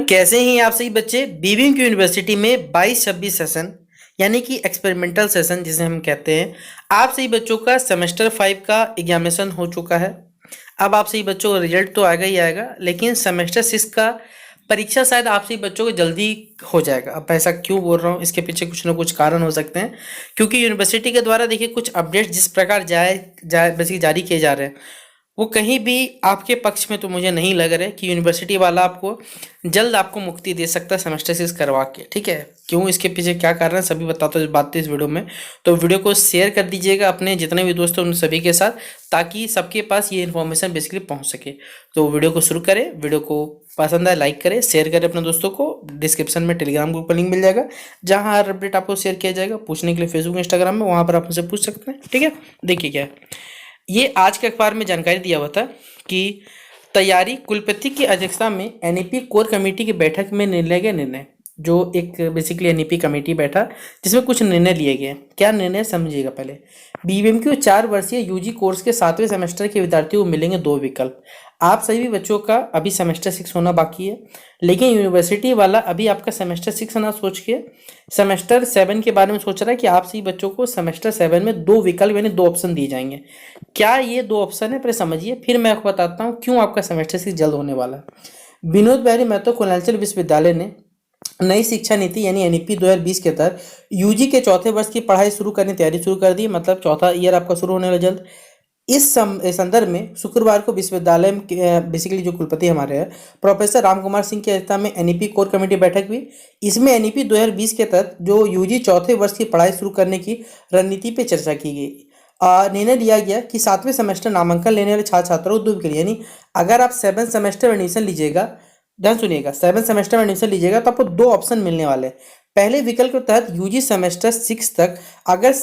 कैसे हैं आप सभी बच्चे। बीबीएम यूनिवर्सिटी में 22-26 सेशन यानी कि एक्सपेरिमेंटल सेशन जिसे हम कहते हैं, आप सभी बच्चों का सेमेस्टर 5 का एग्जामिनेशन हो चुका है। अब आप सभी बच्चों का रिजल्ट तो आएगा ही आएगा, लेकिन सेमेस्टर 6 का परीक्षा शायद आप सभी बच्चों को जल्दी हो जाएगा। अब ऐसा क्यों बोल रहा हूँ, इसके पीछे कुछ ना कुछ कारण हो सकते हैं, क्योंकि यूनिवर्सिटी के द्वारा देखिए कुछ अपडेट्स जिस प्रकार बेसिकली जारी किए जा रहे हैं, वो कहीं भी आपके पक्ष में तो मुझे नहीं लग रहा है कि यूनिवर्सिटी वाला आपको जल्द आपको मुक्ति दे सकता है सेमेस्टर 6 करवा के। ठीक है, क्यों, इसके पीछे क्या कारण है सभी बताता हूँ इस बात इस वीडियो में। तो वीडियो को शेयर कर दीजिएगा अपने जितने भी दोस्त हैं उन सभी के साथ, ताकि सबके पास ये इन्फॉर्मेशन बेसिकली पहुंच सके। तो वीडियो को शुरू करें, वीडियो को पसंद आए लाइक करें, शेयर करें अपने दोस्तों को। डिस्क्रिप्शन में टेलीग्राम ग्रुप का लिंक मिल जाएगा, जहां हर अपडेट आपको शेयर किया जाएगा। पूछने के लिए फेसबुक इंस्टाग्राम में, वहां पर आप मुझसे पूछ सकते हैं। ठीक है, देखिए क्या है, ये आज के अखबार में जानकारी दिया हुआ था कि तैयारी कुलपति की अध्यक्षता में एनईपी कोर कमेटी की बैठक में निर्णय, जो एक बेसिकली एनईपी कमेटी बैठा जिसमें कुछ निर्णय लिए गए। क्या निर्णय समझिएगा पहले। बीबीएमक्यू 4 वर्षीय यूजी कोर्स के 7वें सेमेस्टर के विद्यार्थियों को मिलेंगे 2 विकल्प। आप सभी बच्चों का अभी सेमेस्टर 6 होना बाकी है, लेकिन यूनिवर्सिटी वाला अभी आपका सेमेस्टर 6 ना सोच के सेमेस्टर 7 के बारे में सोच रहा है कि आप सभी बच्चों को सेमेस्टर 7 में 2 विकल्प यानी 2 ऑप्शन दिए जाएंगे। क्या ये 2 ऑप्शन है, पहले समझिए, फिर मैं आपको बताता हूँ क्यों आपका सेमेस्टर 6 जल्द होने वाला है। विनोद बिहारी महतो कोयलांचल विश्वविद्यालय ने नई शिक्षा नीति यानी एनईपी 2020 के तहत यूजी के 4थे वर्ष की पढ़ाई शुरू करने की तैयारी शुरू कर दी। मतलब 4था ईयर आपका शुरू होने वाला जल्द। इस संदर्भ में शुक्रवार को विश्वविद्यालय बेसिकली जो कुलपति हमारे हैं प्रोफेसर राम कुमार सिंह की अध्यक्षता में एनईपी कोर कमेटी बैठक हुई। इसमें एनईपी 2020 के तहत जो यूजी 4थे वर्ष की पढ़ाई शुरू करने की रणनीति पर चर्चा की गई। निर्णय लिया गया कि 7वें सेमेस्टर नामांकन लेने वाले छात्र छात्राओं को 2 विकल्प, यानी अगर आप 7 सेमेस्टर में एडमिशन लीजिएगा, ध्यान सुनिएगा, 7 सेमेस्टर में एडमिशन लीजिएगा तो आपको 2 ऑप्शन मिलने वाले हैं। पहले विकल्प के तहत यूजी सेमेस्टर 6 तक अगर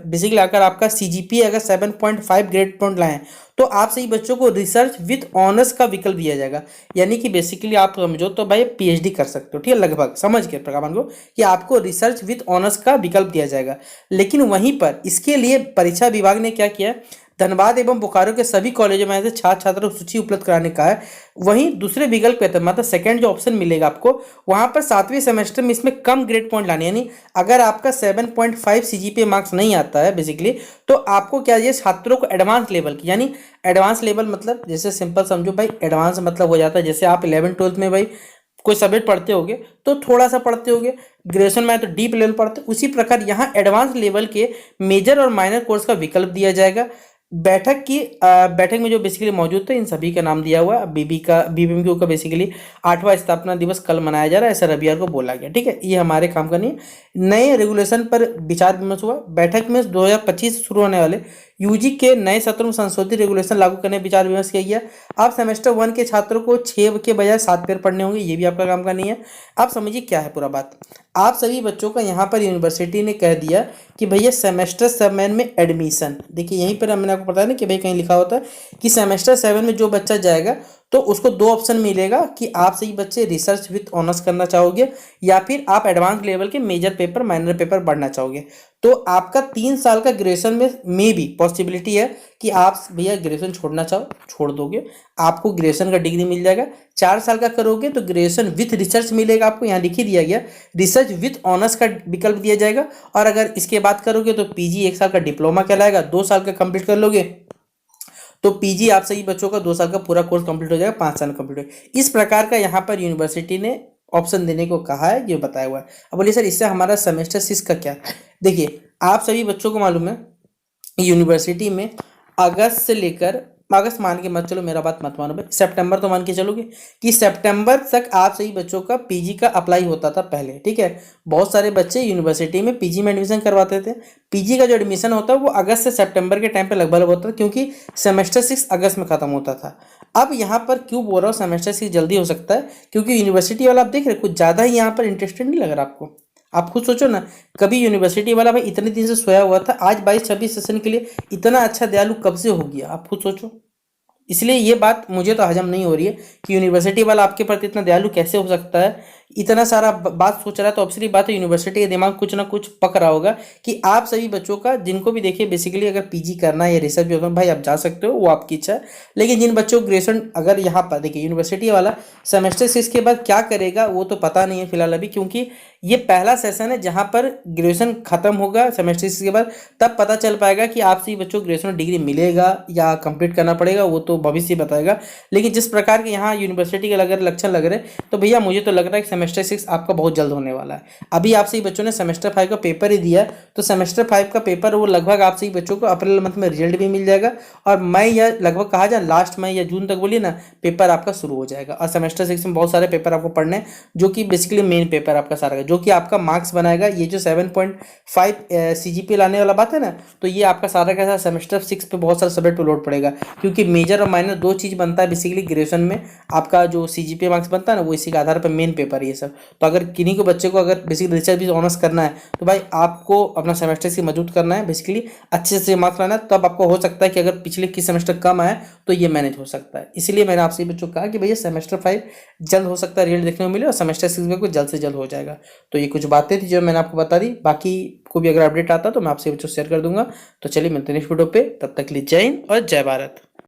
बेसिकली अगर आपका सीजीपीए अगर 7.5 ग्रेड पॉइंट लाएं तो आप सही बच्चों को रिसर्च विद ऑनर्स का विकल्प दिया जाएगा। यानी कि बेसिकली आप समझो तो भाई पीएचडी कर सकते हो। ठीक है, लगभग समझ गए प्रकार को कि आपको रिसर्च विद ऑनर्स का विकल्प दिया जाएगा। लेकिन वहीं पर इसके लिए परीक्षा विभाग ने क्या किया, धनबाद एवं बोकारो के सभी कॉलेजों में से छात्र छात्रों को सूची उपलब्ध कराने का है। वहीं दूसरे विकल्प के तहत मतलब सेकंड जो ऑप्शन मिलेगा आपको, वहां पर 7वें सेमेस्टर में इसमें कम ग्रेड पॉइंट लाने, यानी अगर आपका 7.5 सीजीपीए मार्क्स नहीं आता है बेसिकली, तो आपको क्या चाहिए, छात्रों को एडवांस लेवल की, यानी एडवांस लेवल मतलब जैसे सिंपल समझो भाई, एडवांस मतलब हो जाता है जैसे आप 11th-12th में भाई कोई सब्जेक्ट पढ़ते होगे तो थोड़ा सा पढ़ते होगे, ग्रेजुएशन में तो डीप लेवल पढ़ते, उसी प्रकार यहाँ एडवांस लेवल के मेजर और माइनर कोर्स का विकल्प दिया जाएगा। बैठक में जो बेसिकली मौजूद थे इन सभी का नाम दिया हुआ है। बीबीएमक्यू का बेसिकली 8वां स्थापना दिवस कल मनाया जा रहा है, ऐसा रविवार को बोला गया। ठीक है, ये हमारे काम का नहीं है। नए रेगुलेशन पर विचार विमर्श हुआ। बैठक में 2025 शुरू होने वाले यूजी के नए सत्र में संशोधित रेगुलेशन लागू करने विचार विमर्श किया गया। अब सेमेस्टर 1 के छात्रों को 6 के बजाय 7 पेपर पढ़ने होंगे, ये भी आपका काम का नहीं है। आप समझिए क्या है पूरा बात। आप सभी बच्चों का यहाँ पर यूनिवर्सिटी ने कह दिया कि भैया सेमेस्टर 7 में एडमिशन, देखिए यहीं पर मैंने आपको बताया ना कि भाई कहीं लिखा होता है कि सेमेस्टर 7 में जो बच्चा जाएगा तो उसको 2 ऑप्शन मिलेगा कि आप सही बच्चे रिसर्च विद ऑनर्स करना चाहोगे या फिर आप एडवांस लेवल के मेजर पेपर माइनर पेपर पढ़ना चाहोगे। तो आपका 3 साल का ग्रेजुएशन में भी पॉसिबिलिटी है कि आप भैया ग्रेजुएशन छोड़ना चाहो छोड़ दोगे, आपको ग्रेजुएशन का डिग्री मिल जाएगा। 4 साल का करोगे तो ग्रेजुएशन विथ रिसर्च मिलेगा, आपको यहाँ लिख ही दिया गया, रिसर्च विथ ऑनर्स का विकल्प दिया जाएगा। और अगर इसके बाद करोगे तो पीजी 1 साल का डिप्लोमा कहलाएगा, 2 साल का कंप्लीट कर लोगे तो पीजी आप सही बच्चों का 2 साल का पूरा कोर्स कंप्लीट हो जाएगा, 5 साल कंप्लीट हो। इस प्रकार का यहाँ पर यूनिवर्सिटी ने ऑप्शन देने को कहा है, ये बताया हुआ है। अब बोलिए सर इससे हमारा सेमेस्टर 6 का क्या, देखिए आप सभी बच्चों को मालूम है यूनिवर्सिटी में अगस्त से लेकर, अगस्त मान के मत चलो, मेरा बात मत मानो भाई, सितंबर तो मान के चलोगे कि सितंबर तक आप सही बच्चों का पीजी का अप्लाई होता था पहले। ठीक है, बहुत सारे बच्चे यूनिवर्सिटी में पीजी में एडमिशन करवाते थे। पीजी का जो एडमिशन होता है वो अगस्त से सितंबर के टाइम पे लगभग होता था, क्योंकि सेमेस्टर 6 अगस्त में खत्म होता था। अब यहाँ पर क्यों बोल रहा हूँ सेमेस्टर 6 जल्दी हो सकता है, क्योंकि यूनिवर्सिटी वाला आप देख रहे कुछ ज़्यादा ही यहाँ पर इंटरेस्टेड नहीं लग रहा आपको। आप खुद सोचो ना, कभी यूनिवर्सिटी वाला भाई इतने दिन से सोया हुआ था, आज 22-26 सेशन के लिए इतना अच्छा दयालु कब से हो गया, आप खुद सोचो। इसलिए ये बात मुझे तो हजम नहीं हो रही है कि यूनिवर्सिटी वाला आपके प्रति इतना दयालु कैसे हो सकता है। इतना सारा बात सोच रहा है तो ऑब्वियसली बात है यूनिवर्सिटी का दिमाग कुछ ना कुछ पक रहा होगा कि आप सभी बच्चों का, जिनको भी देखिए बेसिकली अगर पीजी करना है या रिसर्च भी होगा भाई आप जा सकते हो, वो आपकी इच्छा है। लेकिन जिन बच्चों को ग्रेजुएशन, अगर यहाँ पर देखिए यूनिवर्सिटी वाला सेमेस्टर 6 के बाद क्या करेगा वो तो पता नहीं है फिलहाल अभी, क्योंकि ये पहला सेशन है जहाँ पर ग्रेजुएशन खत्म होगा सेमेस्टर 6 के बाद, तब पता चल पाएगा कि आप सभी बच्चों को ग्रेजुएशन डिग्री मिलेगा या कंप्लीट करना पड़ेगा, वो तो भविष्य बताएगा। लेकिन जिस प्रकार के यहाँ यूनिवर्सिटी के लक्षण लग रहे हैं तो भैया मुझे तो लग रहा है कि सेमेस्टर 6 आपका बहुत जल्द होने वाला है। अभी आप सभी बच्चों ने सेमेस्टर 5 का पेपर ही दिया है, तो सेमेस्टर 5 का पेपर वो लगभग आप सभी बच्चों को अप्रैल मंथ में रिजल्ट भी मिल जाएगा, और मई या लगभग कहा जाए लास्ट मई या जून तक बोलिए ना पेपर आपका शुरू हो जाएगा। और सेमेस्टर 6 में बहुत सारे पेपर आपको पढ़ने हैं जो कि बेसिकली मेन पेपर आपका सारा है, जो कि आपका मार्क्स बनाएगा। ये जो 7.5 CGPA लाने वाला बात है ना, तो ये आपका सारा का सारा सेमेस्टर 6 पे बहुत सारे सब्जेक्ट पे लोड पड़ेगा, क्योंकि मेजर और माइनर दो चीज़ बनता है बेसिकली ग्रेजुएशन में। आपका जो CGPA मार्क्स बनता है ना वो इसी के आधार पर मेन पेपर है ये सब। तो अगर किन्हीं को बच्चे को अगर बेसिकली रिसर्च भी ऑनर्स करना है तो भाई आपको अपना सेमेस्टर से मजबूत करना है, बेसिकली अच्छे से मार्क्स लाना है, तब आपको हो सकता है कि अगर पिछले किस सेमेस्टर कम आए तो ये मैनेज हो सकता है। इसलिए मैंने आपसे बच्चों को कहा कि भैया सेमेस्टर 5 जल्द हो सकता है रिजल्ट देखने को मिले, और सेमेस्टर 6 में कुछ जल्द से जल्द हो जाएगा। तो ये कुछ बातें थी जो मैंने आपको बता दी, बाकी को भी अगर अपडेट आता तो मैं आपसे बच्चों शेयर कर दूंगा। तो चलिए मिलते हैं नेक्स्ट वीडियो पे, तब तक के लिए जय हिंद और जय भारत।